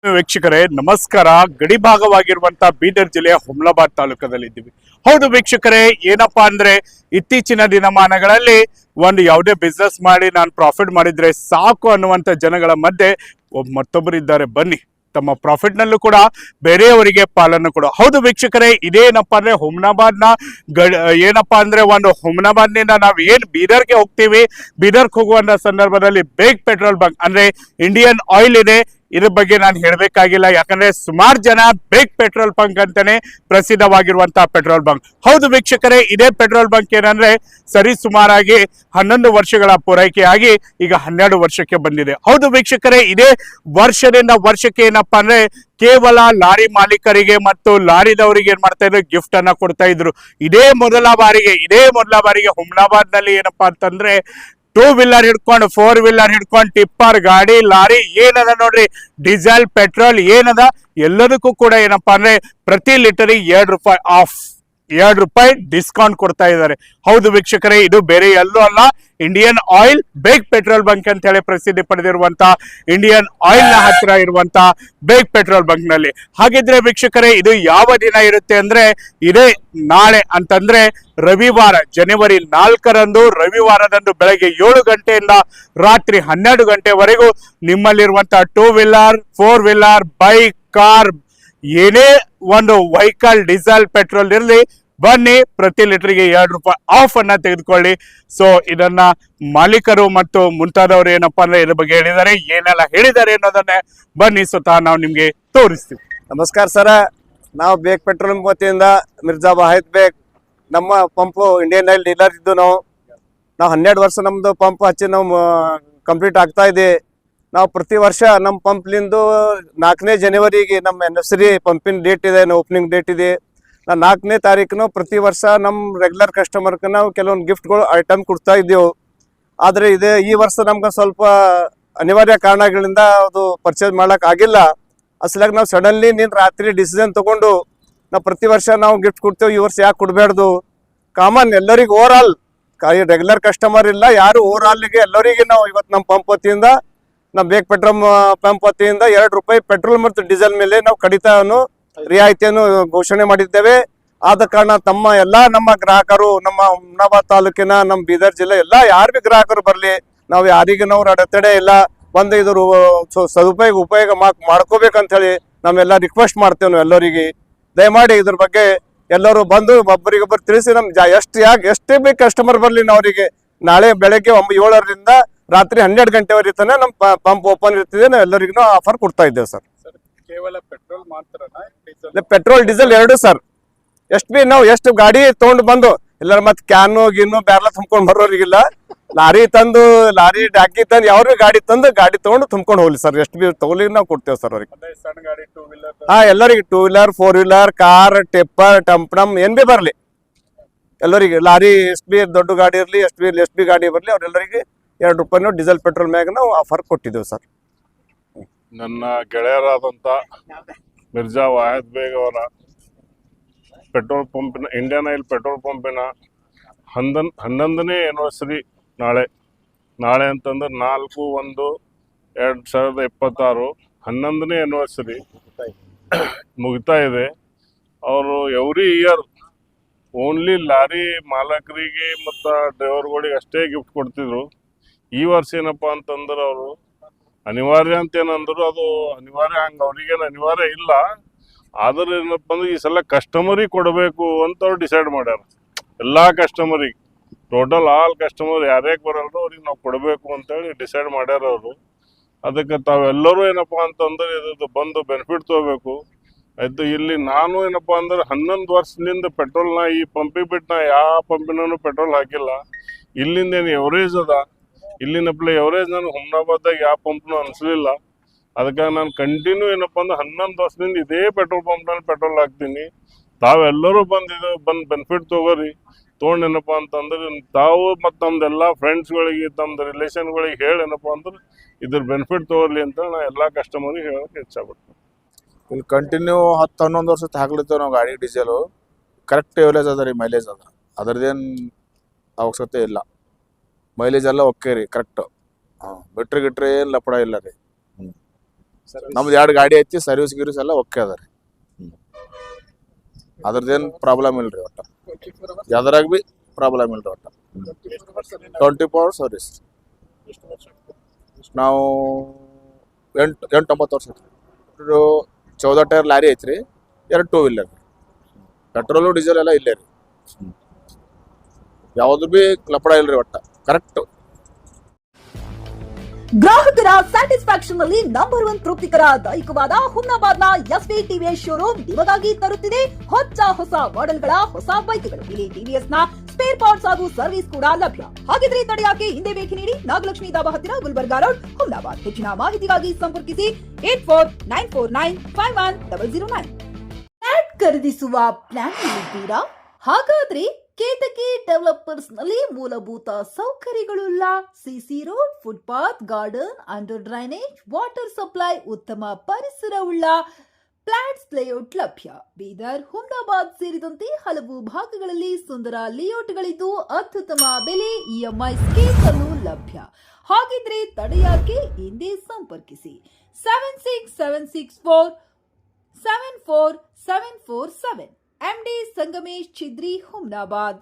ವೀಕ್ಷಕರೇ ನಮಸ್ಕಾರ. ಗಡಿ ಭಾಗವಾಗಿರುವಂತಹ ಬೀದರ್ ಜಿಲ್ಲೆಯ ಹುಮ್ನಾಬಾದ್ ತಾಲೂಕದಲ್ಲಿದ್ದೀವಿ. ಹೌದು ವೀಕ್ಷಕರೇ, ಏನಪ್ಪಾ ಅಂದ್ರೆ ಇತ್ತೀಚಿನ ದಿನಮಾನಗಳಲ್ಲಿ ಒಂದು ಯಾವುದೇ ಬಿಸ್ನೆಸ್ ಮಾಡಿ ನಾನು ಪ್ರಾಫಿಟ್ ಮಾಡಿದ್ರೆ ಸಾಕು ಅನ್ನುವಂತ ಜನಗಳ ಮಧ್ಯೆ ಮತ್ತೊಬ್ಬರಿದ್ದಾರೆ. ಬನ್ನಿ, ತಮ್ಮ ಪ್ರಾಫಿಟ್ ನಲ್ಲೂ ಕೂಡ ಬೇರೆಯವರಿಗೆ ಪಾಲನ್ನು ಕೊಡು. ಹೌದು ವೀಕ್ಷಕರೇ, ಇದೇನಪ್ಪಾ ಅಂದ್ರೆ ಹುಮ್ನಾಬಾದ್ನ ಏನಪ್ಪಾ ಅಂದ್ರೆ ಒಂದು ಹುಮ್ನಾಬಾದ್ನಿಂದ ನಾವು ಏನ್ ಬೀದರ್ಗೆ ಹೋಗ್ತೀವಿ, ಬೀದರ್ಗೆ ಹೋಗುವಂತ ಸಂದರ್ಭದಲ್ಲಿ ಬೇಗ್ ಪೆಟ್ರೋಲ್ ಬಂಕ್ ಅಂದ್ರೆ ಇಂಡಿಯನ್ ಆಯಿಲ್ ಇದೆ. ಇದ್ರ ಬಗ್ಗೆ ನಾನು ಹೇಳಬೇಕಾಗಿಲ್ಲ, ಯಾಕಂದ್ರೆ ಸುಮಾರು ಜನ ಬೇಗ್ ಪೆಟ್ರೋಲ್ ಬಂಕ್ ಅಂತಾನೆ ಪ್ರಸಿದ್ಧವಾಗಿರುವಂತಹ ಪೆಟ್ರೋಲ್ ಬಂಕ್. ಹೌದು ವೀಕ್ಷಕರೇ, ಇದೇ ಪೆಟ್ರೋಲ್ ಬಂಕ್ ಏನಂದ್ರೆ ಸರಿ ಸುಮಾರಾಗಿ 11 ವರ್ಷಗಳ ಪೂರೈಕೆಯಾಗಿ ಈಗ 12 ವರ್ಷಕ್ಕೆ ಬಂದಿದೆ. ಹೌದು ವೀಕ್ಷಕರೇ, ಇದೇ ವರ್ಷದಿಂದ ವರ್ಷಕ್ಕೆ ಏನಪ್ಪಾ ಅಂದ್ರೆ ಕೇವಲ ಲಾರಿ ಮಾಲೀಕರಿಗೆ ಮತ್ತು ಲಾರಿದವರಿಗೆ ಏನ್ ಮಾಡ್ತಾ ಇದ್ರು, ಗಿಫ್ಟ್ ಅನ್ನ ಕೊಡ್ತಾ ಇದ್ರು. ಇದೇ ಮೊದಲ ಬಾರಿಗೆ ಹುಮ್ನಾಬಾದ್ ನಲ್ಲಿ ಏನಪ್ಪಾ ಅಂತಂದ್ರೆ 2 ವೀಲರ್ ಹಿಡ್ಕೊಂಡು 4 ವೀಲರ್ ಹಿಡ್ಕೊಂಡು ಟಿಪ್ಪರ್ ಗಾಡಿ ಲಾರಿ ಏನದ ನೋಡ್ರಿ, ಡೀಸೆಲ್ ಪೆಟ್ರೋಲ್ ಏನದ ಎಲ್ಲದಕ್ಕೂ ಕೂಡ ಏನಪ್ಪಾ ಅಂದ್ರೆ ಪ್ರತಿ ಲೀಟರಿಗೆ ₹2 ಆಫ್, ₹2 ಡಿಸ್ಕೌಂಟ್ ಕೊಡ್ತಾ ಇದ್ದಾರೆ. ಹೌದು ವೀಕ್ಷಕರೇ, ಇದು ಬೇರೆ ಎಲ್ಲೂ ಅಲ್ಲ, ಇಂಡಿಯನ್ ಆಯಿಲ್ ಬೇಗ್ ಪೆಟ್ರೋಲ್ ಬಂಕ್ ಅಂತ ಹೇಳಿ ಪ್ರಸಿದ್ಧಿ ಪಡೆದಿರುವಂತ ಇಂಡಿಯನ್ ಆಯಿಲ್ ನ ಹತ್ತಿರ ಇರುವಂತ ಬೇಗ್ ಪೆಟ್ರೋಲ್ ಬಂಕ್ ನಲ್ಲಿ. ಹಾಗಿದ್ರೆ ವೀಕ್ಷಕರೇ, ಇದು ಯಾವ ದಿನ ಇರುತ್ತೆ ಅಂದ್ರೆ ಇದೇ ನಾಳೆ ಅಂತಂದ್ರೆ ರವಿವಾರ ಜನವರಿ 4ರಂದು ರವಿವಾರದಂದು ಬೆಳಗ್ಗೆ 7 ಗಂಟೆಯಿಂದ ರಾತ್ರಿ 12 ಗಂಟೆವರೆಗೂ ನಿಮ್ಮಲ್ಲಿರುವಂತಹ 2 ವೀಲರ್ 4 ವೀಲರ್ ಬೈಕ್ ಕಾರ್ ಏನೇ ಒಂದು ವೆಹಿಕಲ್ ಡೀಸೆಲ್ ಪೆಟ್ರೋಲ್ ಇರಲಿ, ಬನ್ನಿ, ಪ್ರತಿ ಲೀಟರ್ಗೆ ₹2 ಆಫ್ ಅನ್ನ ತೆಗೆದುಕೊಳ್ಳಿ. ಸೊ ಇದನ್ನ ಮಾಲೀಕರು ಮತ್ತು ಮುಂತಾದವರು ಏನಪ್ಪಾ ಅಂದ್ರೆ ಇದ್ರ ಬಗ್ಗೆ ಹೇಳಿದ್ದಾರೆ, ಏನೆಲ್ಲ ಹೇಳಿದ್ದಾರೆ ಅನ್ನೋದನ್ನೇ ಬನ್ನಿ ಸ್ವತಃ ನಾವು ನಿಮ್ಗೆ ತೋರಿಸ್ತೀವಿ. ನಮಸ್ಕಾರ ಸರ, ನಾವು ಬೇಗ್ ಪೆಟ್ರೋಲ್ ವತಿಯಿಂದ ಮಿರ್ಜಾ ವಾಹಿದ್ ಬೇಗ್, ನಮ್ಮ ಪಂಪು ಇಂಡಿಯನ್ ಆಯಿಲ್ ಡೀಲರ್ ಇದ್ದು ನಾವು 12 ವರ್ಷ ನಮ್ದು ಪಂಪ್ ಹಚ್ಚಿ ನಾವು ಕಂಪ್ಲೀಟ್ ಆಗ್ತಾ ಇದೆ. ನಾವು ಪ್ರತಿ ವರ್ಷ ನಮ್ಮ ಪಂಪ್ಲಿಂದು 4ನೇ ಜನವರಿಗೆ ನಮ್ಮ ಆನಿವರ್ಸರಿ ಪಂಪಿನ ಡೇಟ್ ಇದೆ, ಓಪನಿಂಗ್ ಡೇಟ್ ಇದೆ. 4ನೇ ತಾರೀಕು ಪ್ರತಿ ವರ್ಷ ನಮ್ಮ ರೆಗ್ಯುಲರ್ ಕಸ್ಟಮರ್ಗೆ ನಾವು ಕೆಲವೊಂದು ಗಿಫ್ಟ್ಗಳು ಐಟಮ್ ಕೊಡ್ತಾ ಇದ್ದೆವು. ಆದರೆ ಈ ವರ್ಷ ನಮ್ಗೆ ಸ್ವಲ್ಪ ಅನಿವಾರ್ಯ ಕಾರಣಗಳಿಂದ ಅದು ಪರ್ಚೇಸ್ ಮಾಡೋಕೆ ಆಗಿಲ್ಲ. ಅಸಲಾಗಿ ನಾವು ಸಡನ್ಲಿ ರಾತ್ರಿ ಡಿಸಿಷನ್ ತಗೊಂಡು ನಾವು ಪ್ರತಿ ವರ್ಷ ನಾವು ಗಿಫ್ಟ್ ಕೊಡ್ತೇವೆ, ಈ ವರ್ಷ ಯಾಕೆ ಕೊಡಬೇಡ್ದು, ಕಾಮನ್ ಎಲ್ಲರಿಗೂ ಓವರ್ ಆಲ್, ರೆಗ್ಯುಲರ್ ಕಸ್ಟಮರ್ ಇಲ್ಲ ಯಾರು, ಓವರ್ ಆಲ್ಗೆ ಎಲ್ಲರಿಗೆ ನಾವು ಇವತ್ತು ನಮ್ಮ ಪಂಪ್ ವತಿಯಿಂದ, ನಮ್ಮ ಬೇಗ್ ಪೆಟ್ರೋಲ್ ಪಂಪ್ ವತಿಯಿಂದ ₹2 ಪೆಟ್ರೋಲ್ ಮತ್ತು ಡೀಸೆಲ್ ಮೇಲೆ ನಾವು ಕಡಿತವನ್ನು ರಿಯಾಯಿತಿಯನ್ನು ಘೋಷಣೆ ಮಾಡಿದ್ದೇವೆ. ಆದ ಕಾರಣ ನಮ್ಮ ಗ್ರಾಹಕರು, ನಮ್ಮ ಹುಮ್ನಾಬಾದ್ ತಾಲೂಕಿನ, ನಮ್ಮ ಬೀದರ್ ಜಿಲ್ಲೆ ಎಲ್ಲ ಯಾರು ಭೀ ಗ್ರಾಹಕರು ಬರಲಿ, ನಾವು ಯಾರಿಗೆ ನಾವು ಅಡೆತಡೆ ಇಲ್ಲ, ಬಂದು ಇದ್ರ ಉಪಯೋಗ ಮಾಡ್ಕೋಬೇಕಂತ ಹೇಳಿ ನಾವೆಲ್ಲ ರಿಕ್ವೆಸ್ಟ್ ಮಾಡ್ತೇವೆ. ನಾವು ಎಲ್ಲರಿಗೆ ದಯಮಾಡಿ ಇದ್ರ ಬಗ್ಗೆ ಎಲ್ಲರೂ ಬಂದು ಒಬ್ಬರಿಗೊಬ್ಬರು ತಿಳಿಸಿ, ಎಷ್ಟೇ ಬಿ ಕಸ್ಟಮರ್ ಬರಲಿ, ನಾವು ಅವರಿಗೆ ನಾಳೆ ಬೆಳಗ್ಗೆ 7ರಿಂದ ರಾತ್ರಿ 12 ಗಂಟೆವರೆಗೆ ತನಕ ನಮ್ಮ ಪಂಪ್ ಓಪನ್ ಇರ್ತಿದೆ. ನಾವು ಎಲ್ಲರಿಗೂ ಆಫರ್ ಕೊಡ್ತಾ ಇದ್ದೇವೆ ಸರ್. ಕೇವಲ ಪೆಟ್ರೋಲ್ ಮಾತ್ರ, ಪೆಟ್ರೋಲ್ ಡೀಸೆಲ್ ಎರಡು ಸರ್. ಎಷ್ಟು ಗಾಡಿ ತಗೊಂಡು ಬಂದು ಎಲ್ಲರ ಮತ್ತೆ ಕ್ಯಾನು ಗಿನ್ನು ಬ್ಯಾರ್ಲ ತುಂಬ್ಕೊಂಡು ಬರೋರಿಗಿಲ್ಲ, ಲಾರಿ ಡಾಕಿ ತಂದು ಯಾವ್ರಿ ಗಾಡಿ ತಗೊಂಡು ತುಂಬ್ಕೊಂಡು ಹೋಗ್ಲಿ ಸರ್. ಎಷ್ಟು ಬಿ ತಗೊಳ್ಳಿ ನಾವು ಕೊಡ್ತೇವೆ ಸರ್ ಅವ್ರಿಗೆ. ಎಲ್ಲರಿಗೆ 2 ವೀಲರ್ 4 ವೀಲರ್ ಕಾರ್ ಟಿಪ್ಪರ್ ಟಂಪ್ಟಮ್ ಏನ್ ಬಿ ಬರ್ಲಿ, ಎಲ್ಲರಿಗೆ ಲಾರಿ ಎಷ್ಟು ಬಿ ದೊಡ್ಡ ಗಾಡಿ ಇರಲಿ, ಎಷ್ಟು ಬಿ ಗಾಡಿ ಬರಲಿ, ಅವ್ರೆಲ್ಲರಿಗೆ ₹2 ಡೀಸೆಲ್ ಪೆಟ್ರೋಲ್ ಮ್ಯಾಗ ನಾವು ಆಫರ್ ಕೊಟ್ಟಿದ್ದೇವೆ ಸರ್. ನನ್ನ ಗೆಳೆಯರಾದಂಥ ಮಿರ್ಜಾ ವಾಹಿದ್ ಬೇಗ್ ಅವರ ಪೆಟ್ರೋಲ್ ಪಂಪಿನ, ಇಂಡಿಯನ್ ಆಯಿಲ್ ಪೆಟ್ರೋಲ್ ಪಂಪಿನ 11ನೇ ಆ್ಯನಿವರ್ಸರಿ ನಾಳೆ ಅಂತಂದ್ರೆ 4/1/2026 11ನೇ ಆ್ಯನಿವರ್ಸರಿ ಮುಗಿತಾ ಇದೆ. ಅವರು ಎವ್ರಿ ಇಯರ್ ಓನ್ಲಿ ಲಾರಿ ಮಾಲಕರಿಗೆ ಮತ್ತು ಡ್ರೈವರ್ಗಳಿಗೆ ಅಷ್ಟೇ ಗಿಫ್ಟ್ ಕೊಡ್ತಿದ್ರು. ಈ ವರ್ಷ ಏನಪ್ಪ ಅಂತಂದ್ರೆ ಅವರು ಅನಿವಾರ್ಯ ಅಂತ ಏನಂದ್ರು, ಅದು ಅನಿವಾರ್ಯ ಹಂಗೆ ಅವ್ರಿಗೇನು ಅನಿವಾರ್ಯ ಇಲ್ಲ, ಆದ್ರೆ ಏನಪ್ಪ ಅಂದ್ರೆ ಈ ಸಲ ಕಸ್ಟಮರಿಗೆ ಕೊಡಬೇಕು ಅಂತ ಅವ್ರು ಡಿಸೈಡ್ ಮಾಡ್ಯಾರ. ಎಲ್ಲ ಕಸ್ಟಮರಿಗೆ, ಟೋಟಲ್ ಆಲ್ ಕಸ್ಟಮರ್ ಯಾರ್ಯಾಕೆ ಬರಲ್ರು ಅವ್ರಿಗೆ ನಾವು ಕೊಡಬೇಕು ಅಂತೇಳಿ ಡಿಸೈಡ್ ಮಾಡ್ಯಾರ ಅವರು. ಅದಕ್ಕೆ ತಾವೆಲ್ಲರೂ ಏನಪ್ಪ ಅಂತಂದ್ರೆ ಇದ್ರದ್ದು ಬಂದು ಬೆನಿಫಿಟ್ ತೊಗೋಬೇಕು ಆಯ್ತು. ಇಲ್ಲಿ ನಾನು ಏನಪ್ಪ ಅಂದ್ರೆ 11 ವರ್ಷದಿಂದ ಪೆಟ್ರೋಲ್ನ ಈ ಪಂಪಿಗೆ ಬಿಟ್ಟು ನಾ ಯಾವ ಪಂಪಿನೂ ಪೆಟ್ರೋಲ್ ಹಾಕಿಲ್ಲ. ಇಲ್ಲಿಂದ ಏನು ಎವರೇಜ್ ಅದ, ಇಲ್ಲಿನ ಎವರೇಜ್ ನಾನು ಹುಮ್ನಾಬಾದ್ದಾಗ ಯಾವ ಪಂಪ್ನು ಅನಿಸ್ಲಿಲ್ಲ. ಅದಕ್ಕೆ ನಾನು ಕಂಟಿನ್ಯೂ ಏನಪ್ಪ ಅಂದ್ರೆ 11 ವರ್ಷದಿಂದ ಇದೇ ಪೆಟ್ರೋಲ್ ಪಂಪ್ನಲ್ಲಿ ಪೆಟ್ರೋಲ್ ಹಾಕ್ತೀನಿ. ತಾವೆಲ್ಲರೂ ಬಂದು ಬೆನಿಫಿಟ್ ತೊಗೋರಿ. ತೊಗೊಂಡು ಏನಪ್ಪ ಅಂತಂದ್ರೆ ತಾವು ಮತ್ತು ನಮ್ದೆಲ್ಲ ಫ್ರೆಂಡ್ಸ್ಗಳಿಗೆ, ತಮ್ಮದು ರಿಲೇಷನ್ಗಳಿಗೆ ಹೇಳಿ ಏನಪ್ಪ ಅಂದ್ರೆ ಇದ್ರ ಬೆನಿಫಿಟ್ ತೊಗೊಳ್ಲಿ ಅಂತ ನಾ ಎಲ್ಲ ಕಸ್ಟಮರಿಗೆ ಹೇಳೋಕೆ ಇಚ್ಛಪಡ್ತೀನಿ. ಇಲ್ಲಿ ಕಂಟಿನ್ಯೂ 10-11 ವರ್ಷ ಹಾಕ್ಲಿತ್ತೇವೆ ನಾವು ಗಾಡಿ ಡೀಸೆಲು. ಕರೆಕ್ಟ್ ಎವರೇಜ್ ಅದ ರೀ, ಮೈಲೇಜ್ ಅದ, ಅದ್ರದ್ದೇನು ಅವಶ್ಯಕತೆ ಇಲ್ಲ. ಮೈಲೇಜ್ ಎಲ್ಲ ಓಕೆ ರೀ, ಕರೆಕ್ಟು. ಬಿಟ್ರೆ ಏನು ಲಪಡ ಇಲ್ಲ ರೀ. ನಮ್ದು 2 ಗಾಡಿ ಐತಿ, ಸರ್ವಿಸ್ ಗಿರ್ವಿಸ್ ಎಲ್ಲ ಓಕೆ ಅದ ರೀ. ಅದ್ರದ್ದೇನು ಪ್ರಾಬ್ಲಮ್ ಇಲ್ರಿ ಒಟ್ಟ, ಯಾವ್ದ್ರಾಗ ಬಿ ಪ್ರಾಬ್ಲಮ್ ಇಲ್ರಿ ಒಟ್ಟ. 24 hours ಸರ್ವಿಸ್. ನಾವು 8-9 ವರ್ಷ ಐತ್ರಿ. 14 ಟೈರ್ ಲಾರಿ ಐತ್ರಿ, 2 ಟೂ ವೀಲರ್. ಪೆಟ್ರೋಲು ಡೀಸೆಲ್ ಎಲ್ಲ ಇಲ್ಲೇ ರೀ, ಯಾವ್ದು ಬಿ ಲಪಡ ಇಲ್ರಿ ಒಟ್ಟ, ಕರೆಕ್ಟ್. ಗ್ರಾಹಕರ ಸ್ಯಾಟಿಸ್ಫ್ಯಾಕ್ಷನ್ ನಲ್ಲಿ ನಂಬರ್ 1 ತೃಪ್ತಿಕರ ದೈಹಿಕವಾದ ಹುಮ್ನಾಬಾದ್ನ ಎಸ್ವಿ ಟಿವಿಎಸ್ ಶೋರೂಮ್ ನಿಮಗಾಗಿ ತರುತ್ತಿದೆ ಹೊಸ ಮಾಡೆಲ್ಗಳ ಹೊಸ ಬೈಕ್ಗಳು. ಇಲ್ಲಿ ಟಿವಿಎಸ್ ನ ಸ್ಪೇರ್ ಪಾರ್ಟ್ಸ್ ಹಾಗೂ ಸರ್ವಿಸ್ ಕೂಡ ಲಭ್ಯ. ಹಾಗಿದ್ರೆ ತಡೆಯಾಕೆ ಹಿಂದೆ ಭೇಟಿ ನೀಡಿ ನಾಗಲಕ್ಷ್ಮಿ ದಾಬಾ ಹತ್ತಿರ ಗುಲ್ಬರ್ಗಾ ರೋಡ್, ಹುಮ್ನಾಬಾದ್. ಹೆಚ್ಚಿನ ಮಾಹಿತಿಗಾಗಿ ಸಂಪರ್ಕಿಸಿ 8494951009. ಫ್ಲಾಟ್ ಖರೀದಿಸುವ ಪ್ಲಾನ್ ಇದ್ದೀರಾ? ಹಾಗಾದ್ರೆ ಕೇತಕಿ ಡೆವಲಪರ್ಸ್ ನಲ್ಲಿ ಮೂಲಭೂತ ಸೌಕರ್ಯಗಳುಳ್ಳ CC road, footpath, garden, under drainage, water supply, ಉತ್ತಮ ಪರಿಸರವುಳ್ಳ ಫ್ಲಾಟ್ಸ್ ಲೇಔಟ್ ಲಭ್ಯ. ಬೀದರ್, ಹುಮ್ನಾಬಾದ್ ಸೇರಿದಂತೆ ಹಲವು ಭಾಗಗಳಲ್ಲಿ ಸುಂದರ ಲೇಔಟ್ಗಳಿದ್ದು ಅತ್ಯುತ್ತಮ ಬೆಲೆ, ಇಎಂಐ ಸ್ಕೀಮ್ ಅನ್ನು ಲಭ್ಯ. ಹಾಗಿದ್ರೆ ತಡೆಯಾಕೆ ಹಿಂದೆ ಸಂಪರ್ಕಿಸಿ 7676474747. MD ಸಂಗಮೇಶ್ ಚಿದ್ರಿ, ಹುಮ್ನಾಬಾದ್.